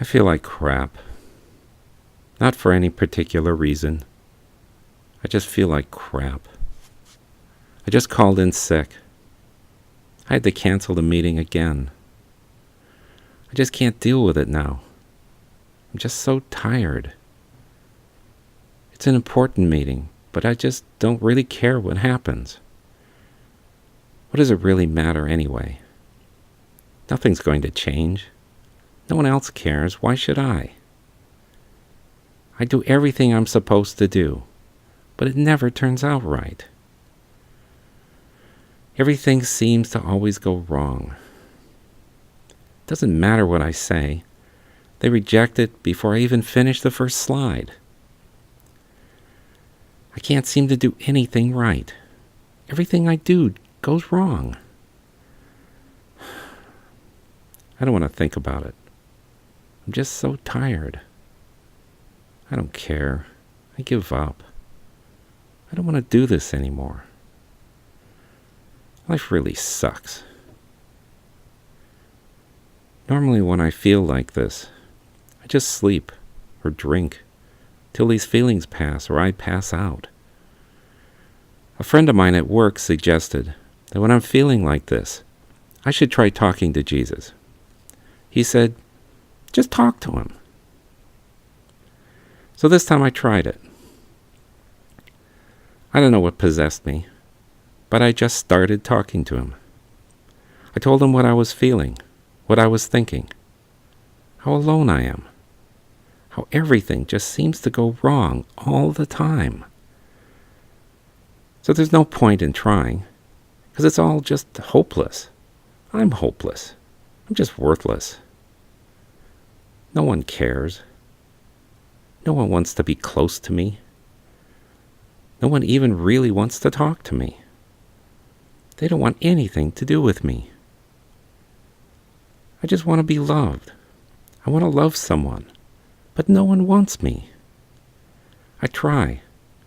I feel like crap. Not for any particular reason. I just feel like crap. I just called in sick. I had to cancel the meeting again. I just can't deal with it now. I'm just so tired. It's an important meeting, but I just don't really care what happens. What does it really matter anyway? Nothing's going to change. No one else cares. Why should I? I do everything I'm supposed to do, but it never turns out right. Everything seems to always go wrong. It doesn't matter what I say. They reject it before I even finish the first slide. I can't seem to do anything right. Everything I do goes wrong. I don't want to think about it. I'm just so tired. I don't care. I give up. I don't want to do this anymore. Life really sucks. Normally when I feel like this, I just sleep or drink till these feelings pass or I pass out. A friend of mine at work suggested that when I'm feeling like this, I should try talking to Jesus. He said, just talk to him. So this time I tried it. I don't know what possessed me, but I just started talking to him. I told him what I was feeling, what I was thinking, how alone I am, how everything just seems to go wrong all the time. So there's no point in trying, because it's all just hopeless. I'm hopeless. I'm just worthless. No one cares. No one wants to be close to me. No one even really wants to talk to me. They don't want anything to do with me. I just want to be loved. I want to love someone, but no one wants me. I try,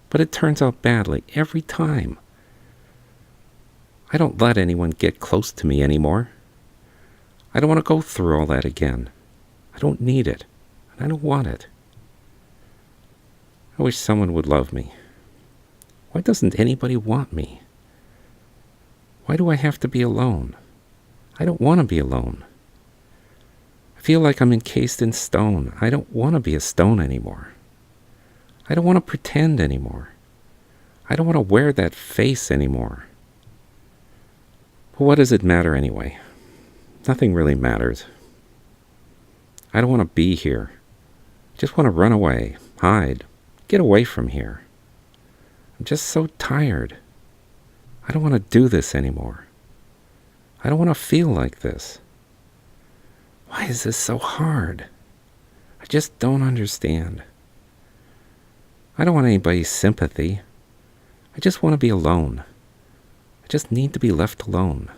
but it turns out badly every time. I don't let anyone get close to me anymore. I don't want to go through all that again. I don't need it, and I don't want it. I wish someone would love me. Why doesn't anybody want me? Why do I have to be alone? I don't want to be alone. I feel like I'm encased in stone. I don't want to be a stone anymore. I don't want to pretend anymore. I don't want to wear that face anymore. But what does it matter anyway? Nothing really matters. I don't want to be here. I just want to run away, hide, get away from here. I'm just so tired. I don't want to do this anymore. I don't want to feel like this. Why is this so hard? I just don't understand. I don't want anybody's sympathy. I just want to be alone. I just need to be left alone.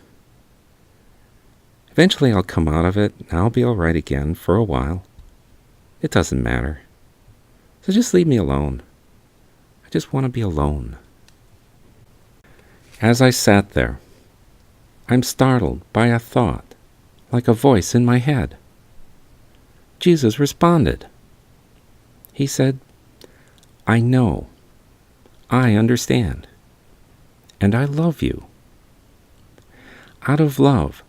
Eventually I'll come out of it and I'll be all right again for a while. It doesn't matter. So just leave me alone. I just want to be alone. As I sat there, I'm startled by a thought, like a voice in my head. Jesus responded. He said, I know, I understand, and I love you. Out of love,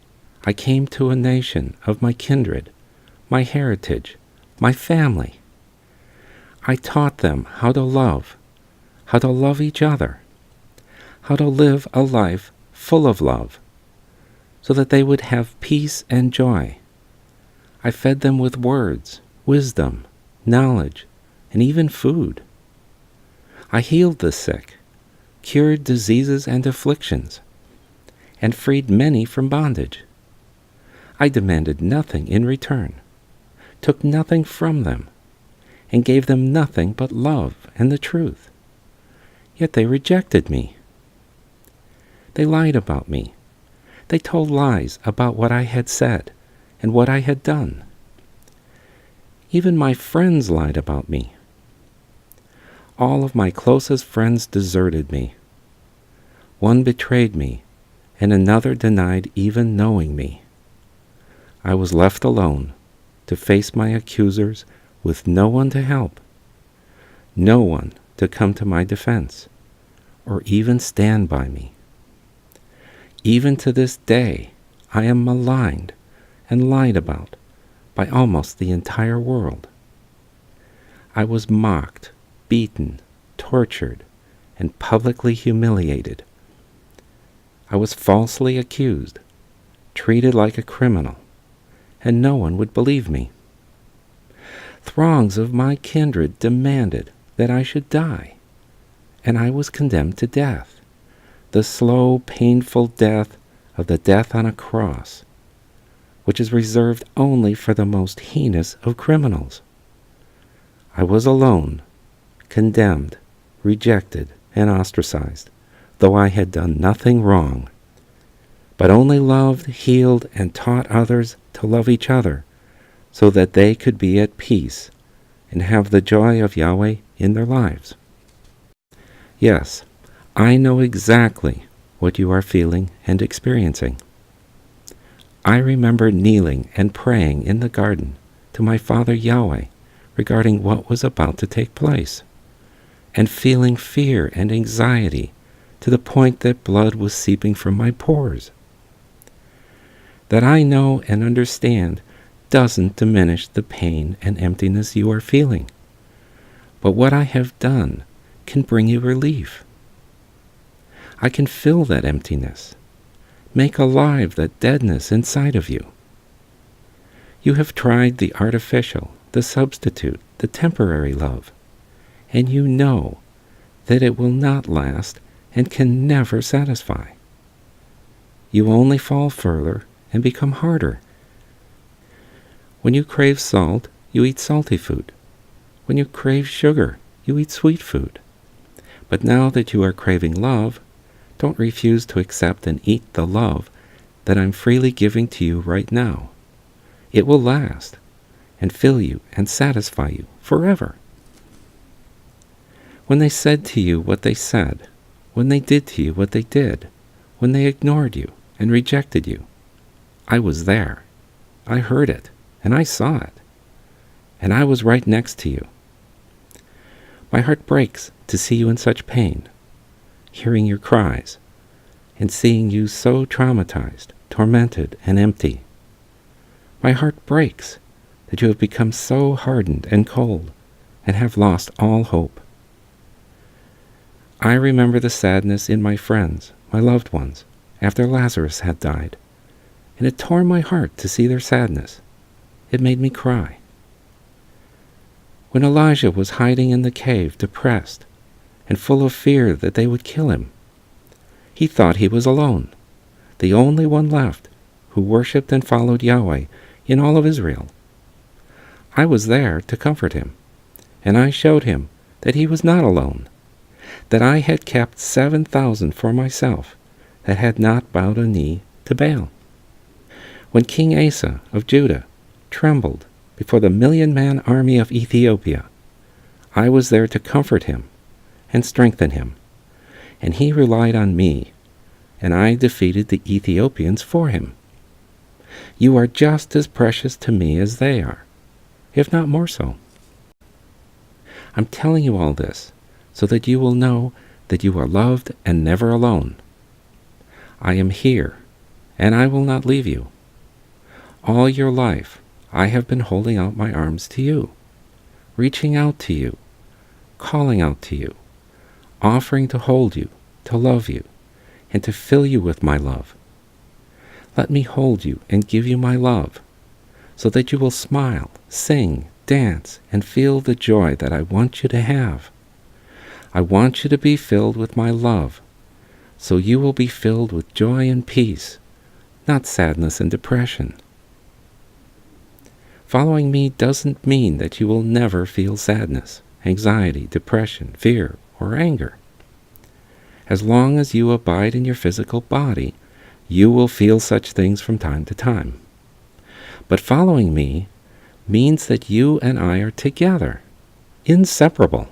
I came to a nation of my kindred, my heritage, my family. I taught them how to love each other, how to live a life full of love, so that they would have peace and joy. I fed them with words, wisdom, knowledge, and even food. I healed the sick, cured diseases and afflictions, and freed many from bondage. I demanded nothing in return, took nothing from them, and gave them nothing but love and the truth. Yet they rejected me. They lied about me. They told lies about what I had said and what I had done. Even my friends lied about me. All of my closest friends deserted me. One betrayed me, and another denied even knowing me. I was left alone, to face my accusers with no one to help, no one to come to my defense, or even stand by me. Even to this day, I am maligned and lied about by almost the entire world. I was mocked, beaten, tortured, and publicly humiliated. I was falsely accused, treated like a criminal, and no one would believe me. Throngs of my kindred demanded that I should die, and I was condemned to death, the slow, painful death of the death on a cross, which is reserved only for the most heinous of criminals. I was alone, condemned, rejected, and ostracized, though I had done nothing wrong, but only loved, healed, and taught others to love each other, so that they could be at peace and have the joy of Yahweh in their lives. Yes, I know exactly what you are feeling and experiencing. I remember kneeling and praying in the garden to my Father Yahweh regarding what was about to take place, and feeling fear and anxiety to the point that blood was seeping from my pores. That I know and understand doesn't diminish the pain and emptiness you are feeling, but what I have done can bring you relief. I can fill that emptiness, make alive that deadness inside of you. You have tried the artificial, the substitute, the temporary love, and you know that it will not last and can never satisfy. You only fall further and become harder. When you crave salt, you eat salty food. When you crave sugar, you eat sweet food. But now that you are craving love, don't refuse to accept and eat the love that I'm freely giving to you right now. It will last and fill you and satisfy you forever. When they said to you what they said, when they did to you what they did, when they ignored you and rejected you, I was there. I heard it, and I saw it, and I was right next to you. My heart breaks to see you in such pain, hearing your cries, and seeing you so traumatized, tormented, and empty. My heart breaks that you have become so hardened and cold, and have lost all hope. I remember the sadness in my friends, my loved ones, after Lazarus had died, and it tore my heart to see their sadness. It made me cry. When Elijah was hiding in the cave, depressed, and full of fear that they would kill him, he thought he was alone, the only one left who worshipped and followed Yahweh in all of Israel. I was there to comfort him, and I showed him that he was not alone, that I had kept 7,000 for myself that had not bowed a knee to Baal. When King Asa of Judah trembled before the 1,000,000-man army of Ethiopia, I was there to comfort him and strengthen him, and he relied on me, and I defeated the Ethiopians for him. You are just as precious to me as they are, if not more so. I'm telling you all this so that you will know that you are loved and never alone. I am here, and I will not leave you. All your life, I have been holding out my arms to you, reaching out to you, calling out to you, offering to hold you, to love you, and to fill you with my love. Let me hold you and give you my love, so that you will smile, sing, dance, and feel the joy that I want you to have. I want you to be filled with my love, so you will be filled with joy and peace, not sadness and depression. Following me doesn't mean that you will never feel sadness, anxiety, depression, fear, or anger. As long as you abide in your physical body, you will feel such things from time to time. But following me means that you and I are together, inseparable.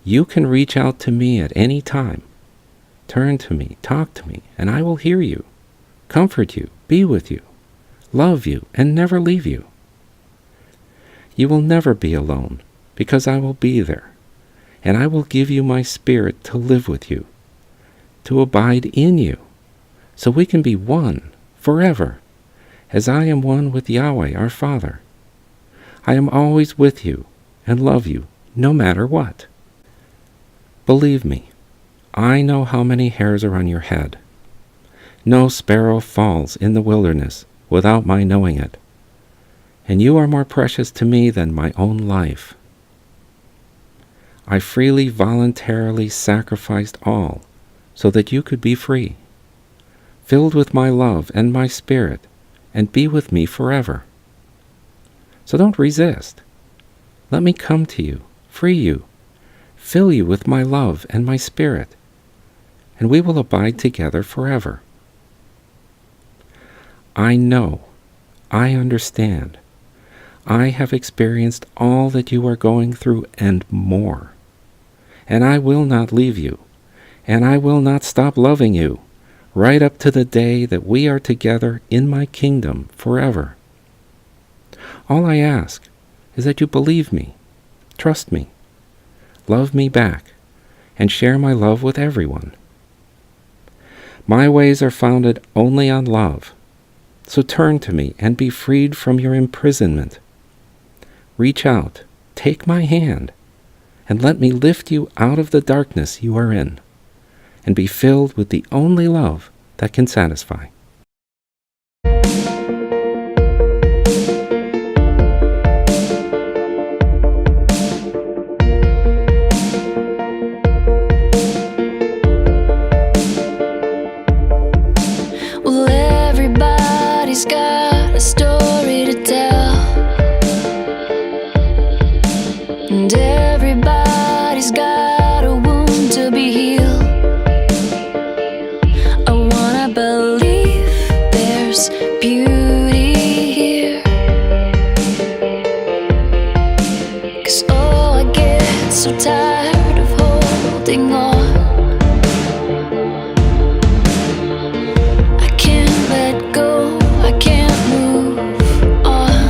You can reach out to me at any time. Turn to me, talk to me, and I will hear you, comfort you, be with you, love you, and never leave you. You will never be alone, because I will be there, and I will give you my Spirit to live with you, to abide in you, so we can be one forever, as I am one with Yahweh our Father. I am always with you and love you no matter what. Believe me, I know how many hairs are on your head. No sparrow falls in the wilderness without my knowing it, and you are more precious to me than my own life. I freely, voluntarily sacrificed all so that you could be free, filled with my love and my Spirit, and be with me forever. So don't resist. Let me come to you, free you, fill you with my love and my Spirit, and we will abide together forever. I know, I understand, I have experienced all that you are going through and more, and I will not leave you, and I will not stop loving you, right up to the day that we are together in my kingdom forever. All I ask is that you believe me, trust me, love me back, and share my love with everyone. My ways are founded only on love, so turn to me and be freed from your imprisonment. Reach out, take my hand, and let me lift you out of the darkness you are in, and be filled with the only love that can satisfy. Well, everybody's got a story to tell, and everybody's got a wound to be healed. I wanna believe there's beauty here, 'cause oh, I get so tired of holding on. I can't let go, I can't move on.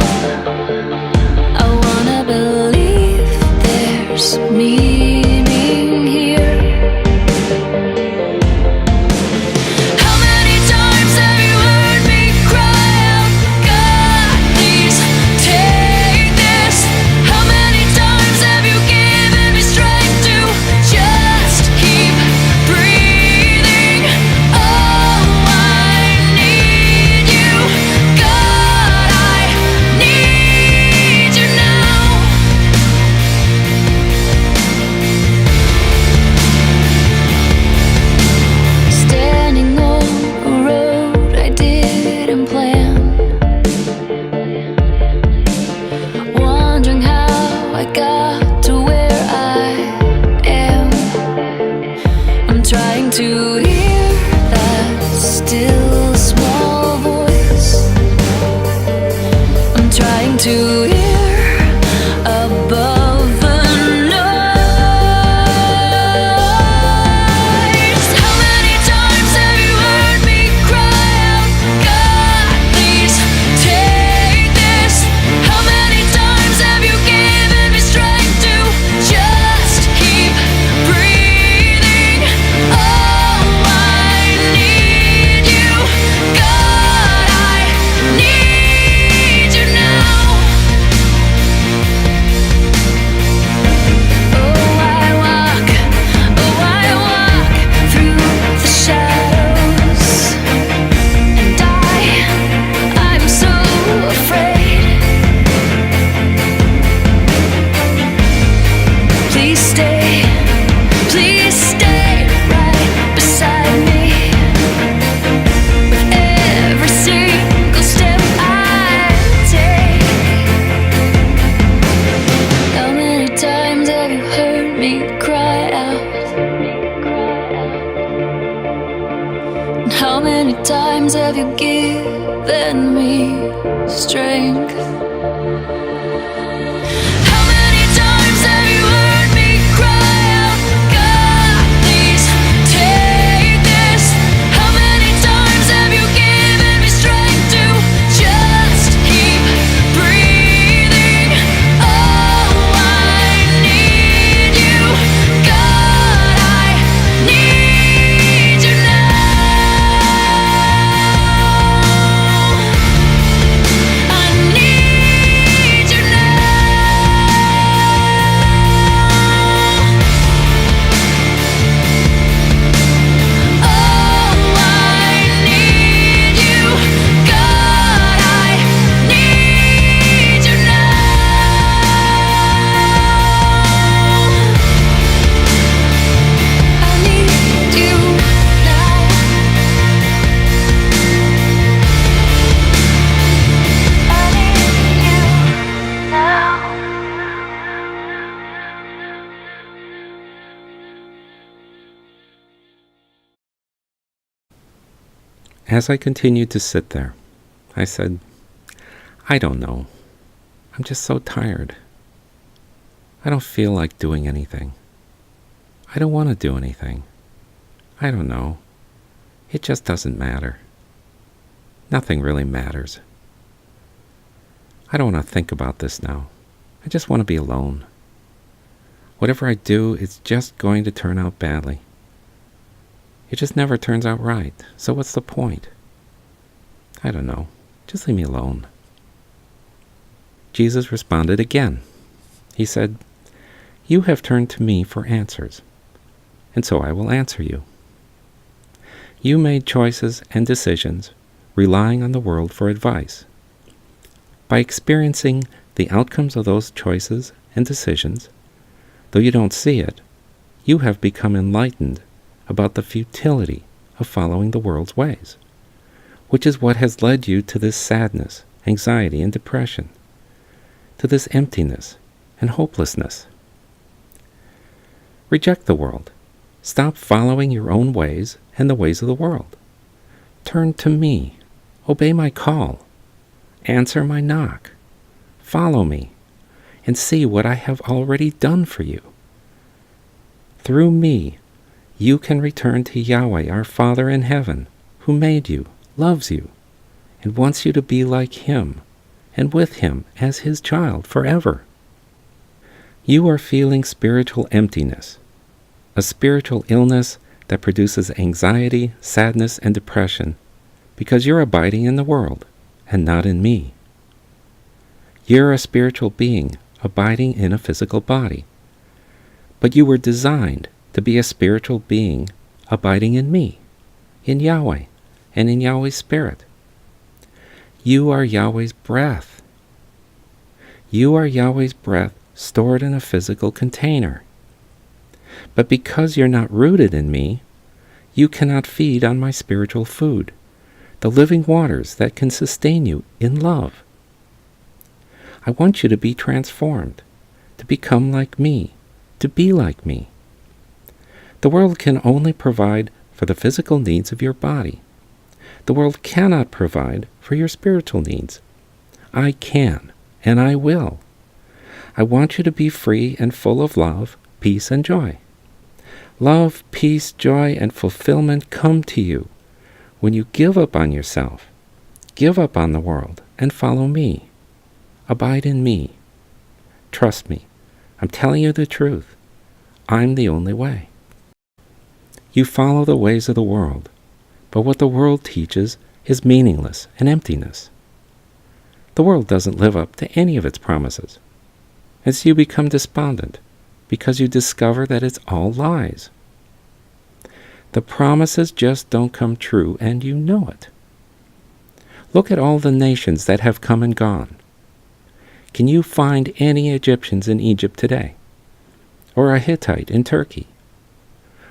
I wanna believe there's meaning here. How many times have you heard me cry out, God, please take this? How many times have you given me strength to just keep breathing? Oh, I need you, God, I need you now. Standing on a road I didn't plan, wondering how I got to where I am. I'm trying to hear that still small voice. I'm trying to hear above the noise. How many times have you heard me cry out, God, please take this? How many times have you given me strength to just keep breathing? Oh, I need you, God, I need you now. Oh, I walk through the shadows, and I'm so afraid. Please stay right beside me with every single step I take. How many times have you heard me cry out? And how many times have you given me strength? How many times have you heard me cry out, God, please take this? How many times have you given me strength to just keep breathing? Oh, As I continued to sit there, I said, I don't know. I'm just so tired. I don't feel like doing anything. I don't want to do anything. I don't know. It just doesn't matter. Nothing really matters. I don't want to think about this now. I just want to be alone. Whatever I do, it's just going to turn out badly. It just never turns out right, so what's the point? I don't know. Just leave me alone. Jesus responded again. He said, You have turned to me for answers, and so I will answer you. You made choices and decisions, relying on the world for advice. By experiencing the outcomes of those choices and decisions, though you don't see it, you have become enlightened about the futility of following the world's ways, which is what has led you to this sadness, anxiety, and depression, to this emptiness and hopelessness. Reject the world. Stop following your own ways and the ways of the world. Turn to me. Obey my call. Answer my knock. Follow me, and see what I have already done for you. Through me, you can return to Yahweh, our Father in heaven, who made you, loves you, and wants you to be like Him, and with Him as His child forever. You are feeling spiritual emptiness, a spiritual illness that produces anxiety, sadness, and depression, because you're abiding in the world and not in me. You're a spiritual being abiding in a physical body, but you were designed to be a spiritual being abiding in me, in Yahweh, and in Yahweh's Spirit. You are Yahweh's breath. You are Yahweh's breath stored in a physical container. But because you're not rooted in me, you cannot feed on my spiritual food, the living waters that can sustain you in love. I want you to be transformed, to become like me, to be like me. The world can only provide for the physical needs of your body. The world cannot provide for your spiritual needs. I can, and I will. I want you to be free and full of love, peace, and joy. Love, peace, joy, and fulfillment come to you when you give up on yourself, give up on the world, and follow me. Abide in me. Trust me. I'm telling you the truth. I'm the only way. You follow the ways of the world, but what the world teaches is meaningless and emptiness. The world doesn't live up to any of its promises, and so you become despondent because you discover that it's all lies. The promises just don't come true, and you know it. Look at all the nations that have come and gone. Can you find any Egyptians in Egypt today? Or a Hittite in Turkey?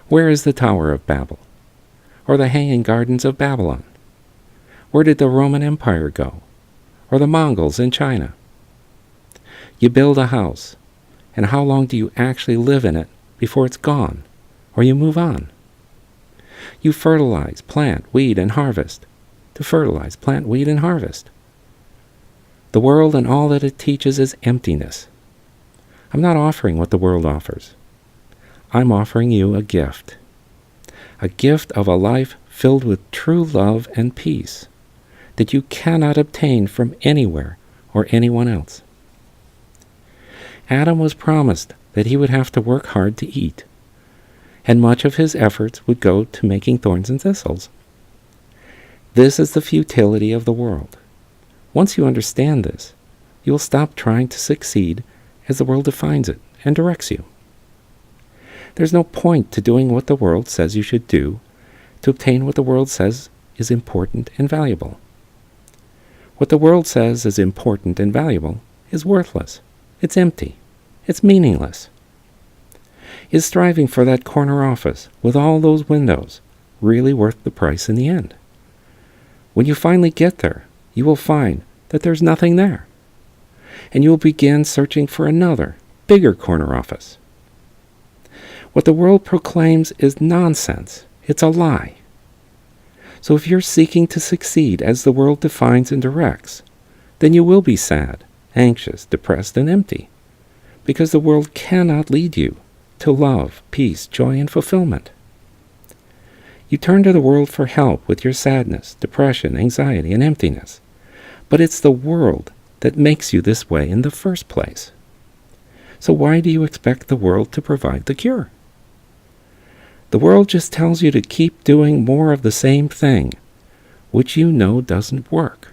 Where is the Tower of Babel? Or the Hanging Gardens of Babylon? Where did the Roman Empire go? Or the Mongols in China? You build a house, and how long do you actually live in it before it's gone, or you move on? You fertilize, plant, weed, and harvest. To fertilize, plant, weed, and harvest. The world and all that it teaches is emptiness. I'm not offering what the world offers. I'm offering you a gift of a life filled with true love and peace that you cannot obtain from anywhere or anyone else. Adam was promised that he would have to work hard to eat, and much of his efforts would go to making thorns and thistles. This is the futility of the world. Once you understand this, you will stop trying to succeed as the world defines it and directs you. There's no point to doing what the world says you should do to obtain what the world says is important and valuable. What the world says is important and valuable is worthless. It's empty. It's meaningless. Is striving for that corner office with all those windows really worth the price in the end? When you finally get there, you will find that there's nothing there, and you will begin searching for another, bigger corner office. What the world proclaims is nonsense. It's a lie. So if you're seeking to succeed as the world defines and directs, then you will be sad, anxious, depressed, and empty, because the world cannot lead you to love, peace, joy, and fulfillment. You turn to the world for help with your sadness, depression, anxiety, and emptiness, but it's the world that makes you this way in the first place. So why do you expect the world to provide the cure? The world just tells you to keep doing more of the same thing, which you know doesn't work.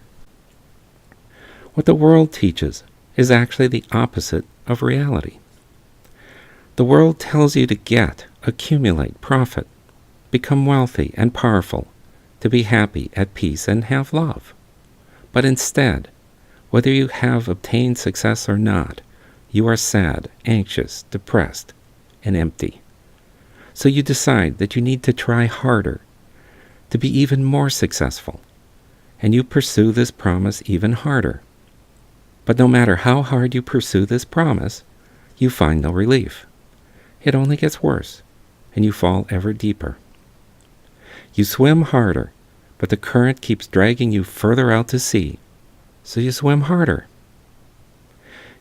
What the world teaches is actually the opposite of reality. The world tells you to get, accumulate, profit, become wealthy and powerful, to be happy, at peace, and have love. But instead, whether you have obtained success or not, you are sad, anxious, depressed, and empty. So you decide that you need to try harder, to be even more successful, and you pursue this promise even harder. But no matter how hard you pursue this promise, you find no relief. It only gets worse, and you fall ever deeper. You swim harder, but the current keeps dragging you further out to sea, so you swim harder.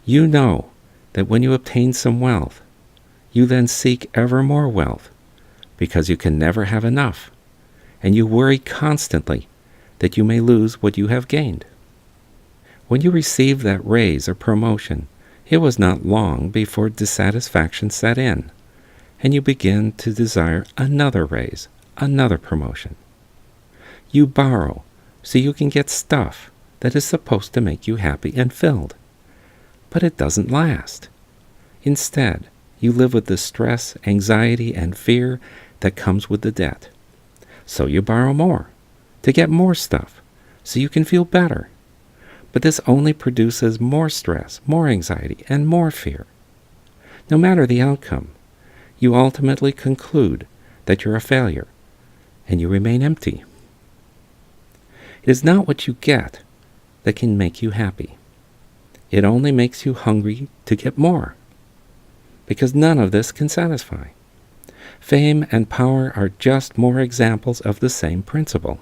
You know that when you obtain some wealth, you then seek ever more wealth, because you can never have enough, and you worry constantly that you may lose what you have gained. When you receive that raise or promotion, it was not long before dissatisfaction set in, and you begin to desire another raise, another promotion. You borrow so you can get stuff that is supposed to make you happy and filled, but it doesn't last. Instead, you live with the stress, anxiety, and fear that comes with the debt. So you borrow more to get more stuff so you can feel better. But this only produces more stress, more anxiety, and more fear. No matter the outcome, you ultimately conclude that you're a failure, and you remain empty. It is not what you get that can make you happy. It only makes you hungry to get more, because none of this can satisfy. Fame and power are just more examples of the same principle.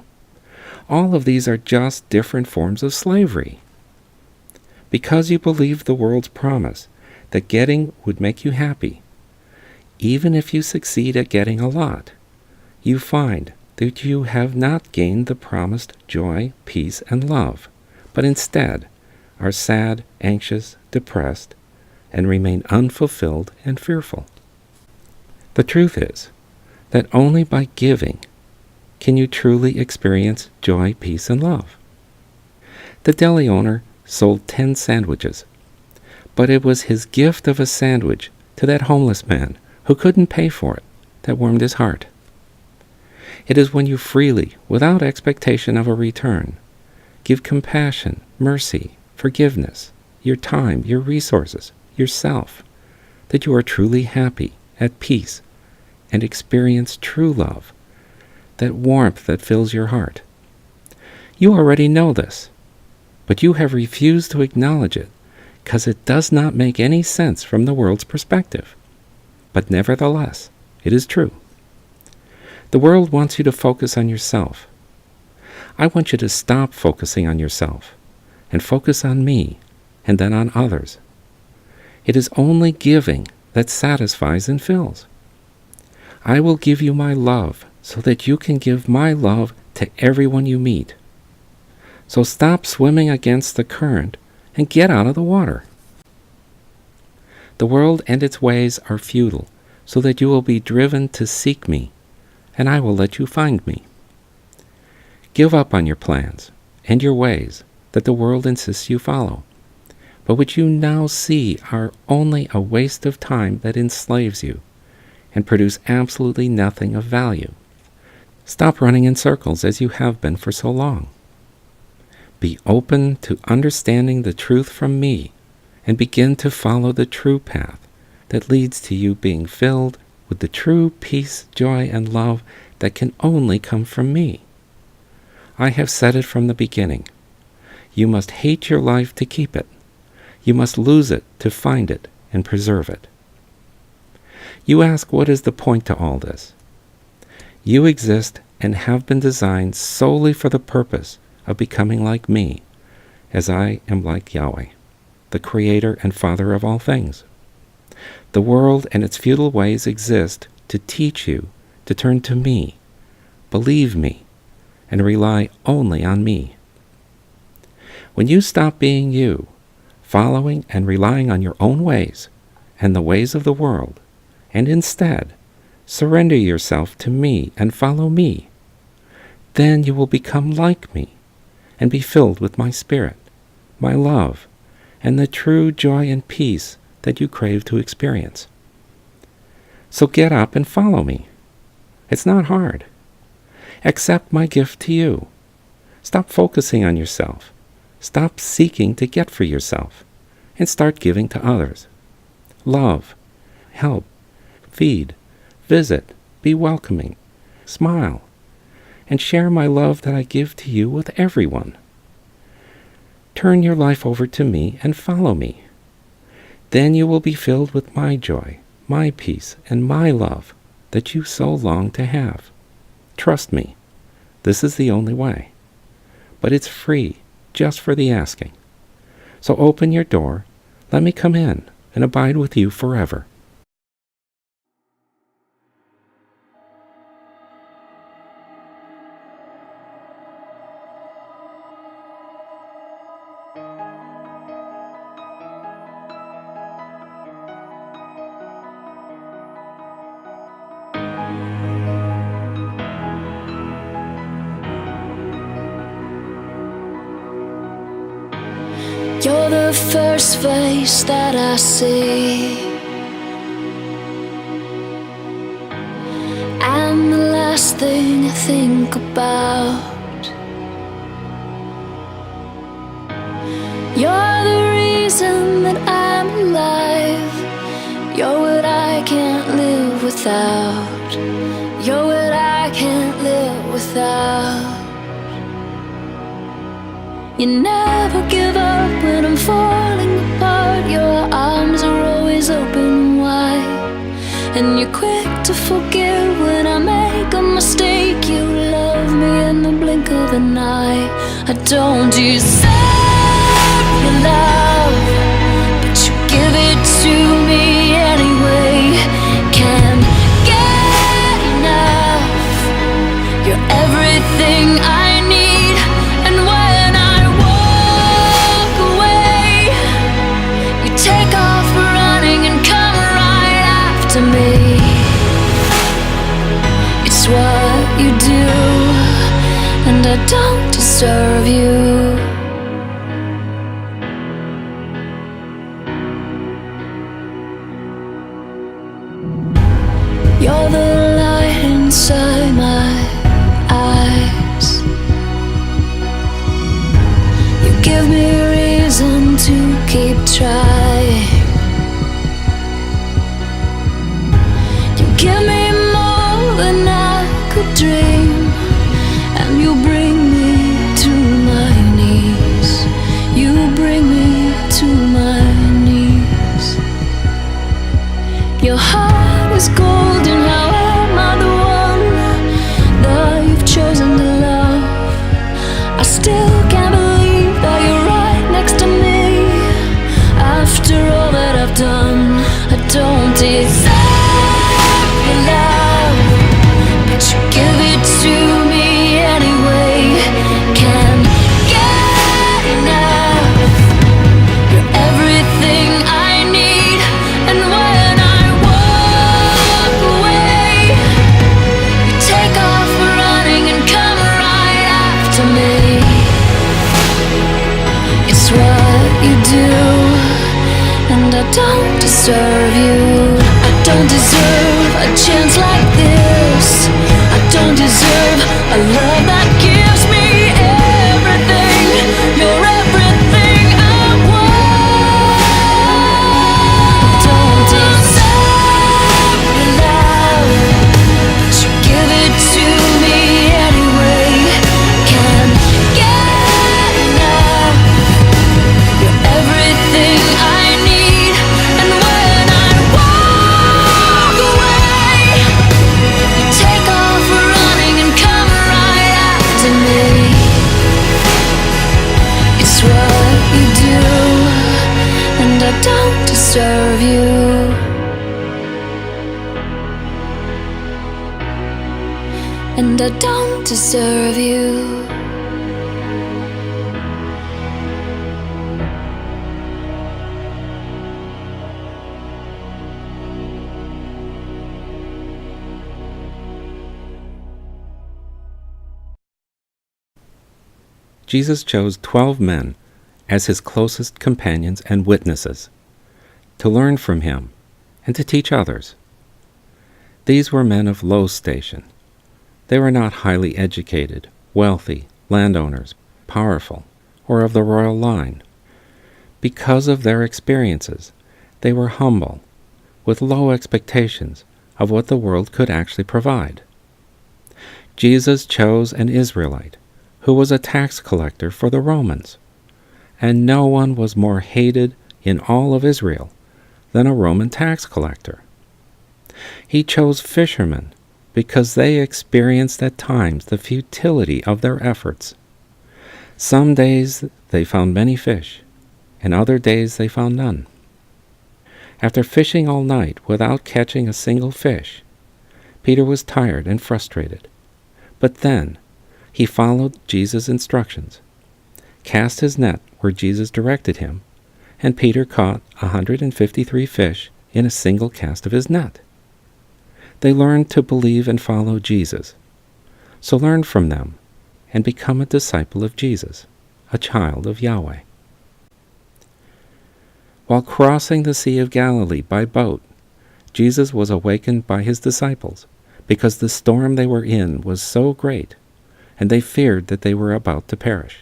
All of these are just different forms of slavery. Because you believe the world's promise that getting would make you happy, even if you succeed at getting a lot, you find that you have not gained the promised joy, peace, and love, but instead are sad, anxious, depressed, and remain unfulfilled and fearful. The truth is that only by giving can you truly experience joy, peace, and love. The deli owner sold 10 sandwiches, but it was his gift of a sandwich to that homeless man who couldn't pay for it that warmed his heart. It is when you freely, without expectation of a return, give compassion, mercy, forgiveness, your time, your resources, yourself, that you are truly happy, at peace, and experience true love, that warmth that fills your heart. You already know this, but you have refused to acknowledge it because it does not make any sense from the world's perspective. But nevertheless, it is true. The world wants you to focus on yourself. I want you to stop focusing on yourself and focus on me and then on others. It is only giving that satisfies and fills. I will give you my love so that you can give my love to everyone you meet. So stop swimming against the current and get out of the water. The world and its ways are futile, so that you will be driven to seek me, and I will let you find me. Give up on your plans and your ways that the world insists you follow, but which you now see are only a waste of time that enslaves you and produce absolutely nothing of value. Stop running in circles as you have been for so long. Be open to understanding the truth from me and begin to follow the true path that leads to you being filled with the true peace, joy, and love that can only come from me. I have said it from the beginning. You must hate your life to keep it. You must lose it to find it and preserve it. You ask, what is the point to all this? You exist and have been designed solely for the purpose of becoming like me, as I am like Yahweh, the Creator and Father of all things. The world and its futile ways exist to teach you to turn to me, believe me, and rely only on me. When you stop being you, following and relying on your own ways and the ways of the world, and instead surrender yourself to me and follow me, then you will become like me and be filled with my Spirit, my love, and the true joy and peace that you crave to experience. So get up and follow me. It's not hard. Accept my gift to you. Stop focusing on yourself. Stop seeking to get for yourself, and start giving to others. Love, help, feed, visit, be welcoming, smile, and share my love that I give to you with everyone. Turn your life over to me and follow me. Then you will be filled with my joy, my peace, and my love that you so long to have. Trust me, this is the only way. But it's free, just for the asking. So open your door, let me come in, and abide with you forever. You're the first face that I see, and the last thing I think about. You're the reason that I'm alive. You're what I can't live without. You're what I can't live without. You never give up when I'm falling apart. Your arms are always open and wide, and you're quick to forgive when I make a mistake. You love me in the blink of an eye. I don't deserve your love, but you give it to me anyway. Can't get enough. You're everything I need, and when I walk away, you take off running and come right after me. It's what you do, and I don't deserve you. You're the light inside my eyes. You give me reason to keep trying. You give me more than I could dream, and you bring me to my knees. You bring me to my knees. Your heart is golden. How am I the one that you've chosen to love? I still can't believe that you're right next to me. After all that I've done, I don't deserve your love, but you give it to me anyway. Can't get enough. You're everything I need, and when I walk away, you take off running and come right after me. It's what you do, and I don't deserve you. I don't deserve a chance like this. I don't deserve a love that gives me everything. You're everything I want. I don't deserve your love, but you give it to me anyway. Can't get enough. You're everything I need, and when I walk away, you take off running and come and I don't deserve you. Jesus chose 12 men as his closest companions and witnesses to learn from him and to teach others. These were men of low station. They were not highly educated, wealthy, landowners, powerful, or of the royal line. Because of their experiences, they were humble, with low expectations of what the world could actually provide. Jesus chose an Israelite who was a tax collector for the Romans, and no one was more hated in all of Israel than a Roman tax collector. He chose fishermen because they experienced at times the futility of their efforts. Some days they found many fish, and other days they found none. After fishing all night without catching a single fish, Peter was tired and frustrated. But then he followed Jesus' instructions, cast his net where Jesus directed him, and Peter caught 153 fish in a single cast of his net. They learned to believe and follow Jesus. So learn from them and become a disciple of Jesus, a child of Yahweh. While crossing the Sea of Galilee by boat, Jesus was awakened by his disciples because the storm they were in was so great, and they feared that they were about to perish.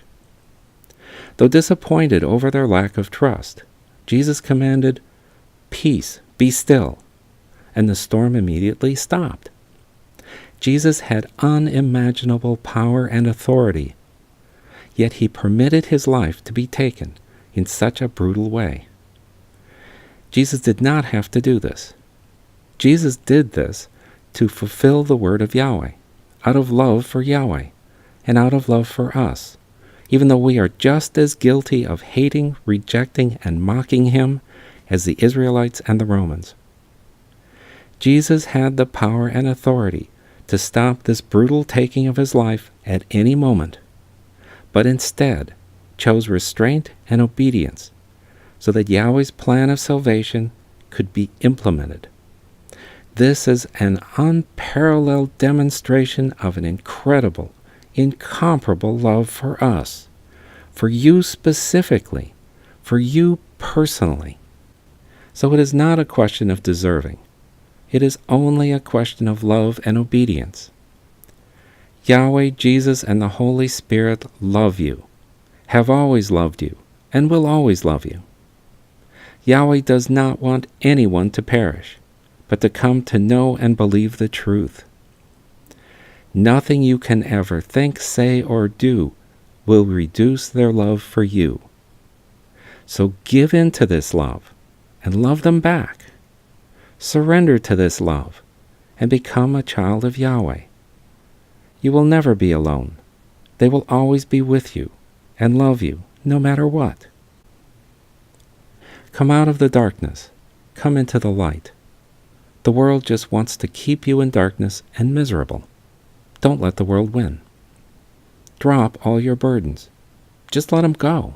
Though disappointed over their lack of trust, Jesus commanded, "Peace, be still," and the storm immediately stopped. Jesus had unimaginable power and authority, yet he permitted his life to be taken in such a brutal way. Jesus did not have to do this. Jesus did this to fulfill the word of Yahweh, out of love for Yahweh, and out of love for us, even though we are just as guilty of hating, rejecting, and mocking him as the Israelites and the Romans. Jesus had the power and authority to stop this brutal taking of his life at any moment, but instead chose restraint and obedience so that Yahweh's plan of salvation could be implemented. This is an unparalleled demonstration of an incredible, incomparable love for us, for you specifically, for you personally. So it is not a question of deserving. It is only a question of love and obedience. Yahweh, Jesus, and the Holy Spirit love you, have always loved you, and will always love you. Yahweh does not want anyone to perish, but to come to know and believe the truth. Nothing you can ever think, say, or do will reduce their love for you. So give in to this love and love them back. Surrender to this love and become a child of Yahweh. You will never be alone. They will always be with you and love you no matter what. Come out of the darkness. Come into the light. The world just wants to keep you in darkness and miserable. Don't let the world win. Drop all your burdens. Just let them go.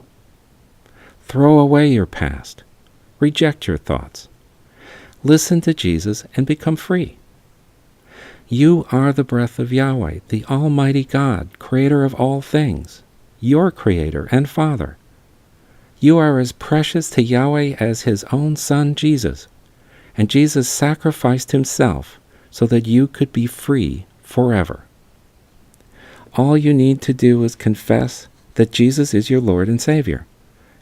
Throw away your past. Reject your thoughts. Listen to Jesus and become free. You are the breath of Yahweh, the Almighty God, creator of all things, your creator and Father. You are as precious to Yahweh as his own Son, Jesus, and Jesus sacrificed himself so that you could be free forever. All you need to do is confess that Jesus is your Lord and Savior,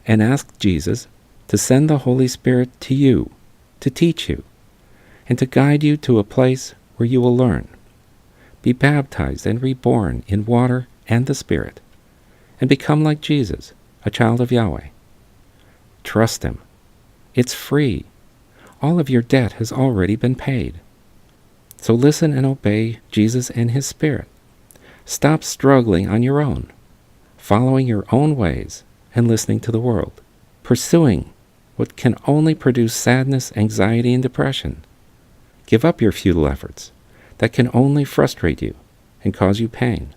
and ask Jesus to send the Holy Spirit to you, to teach you, and to guide you to a place where you will learn. Be baptized and reborn in water and the Spirit, and become like Jesus, a child of Yahweh. Trust him. It's free. All of your debt has already been paid. So listen and obey Jesus and his Spirit. Stop struggling on your own, following your own ways and listening to the world, pursuing what can only produce sadness, anxiety, and depression. Give up your futile efforts that can only frustrate you and cause you pain.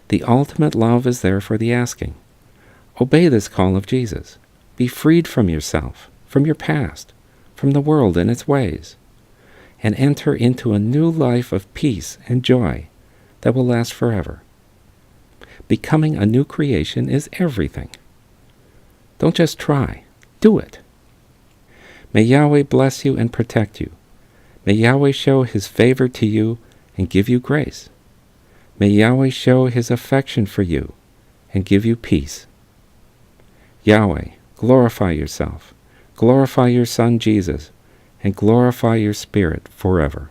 The ultimate love is there for the asking. Obey this call of Jesus. Be freed from yourself, from your past, from the world and its ways, and enter into a new life of peace and joy that will last forever. Becoming a new creation is everything. Don't just try, do it. May Yahweh bless you and protect you. May Yahweh show His favor to you and give you grace. May Yahweh show His affection for you and give you peace. Yahweh, glorify yourself, glorify your Son Jesus, and glorify your Spirit forever.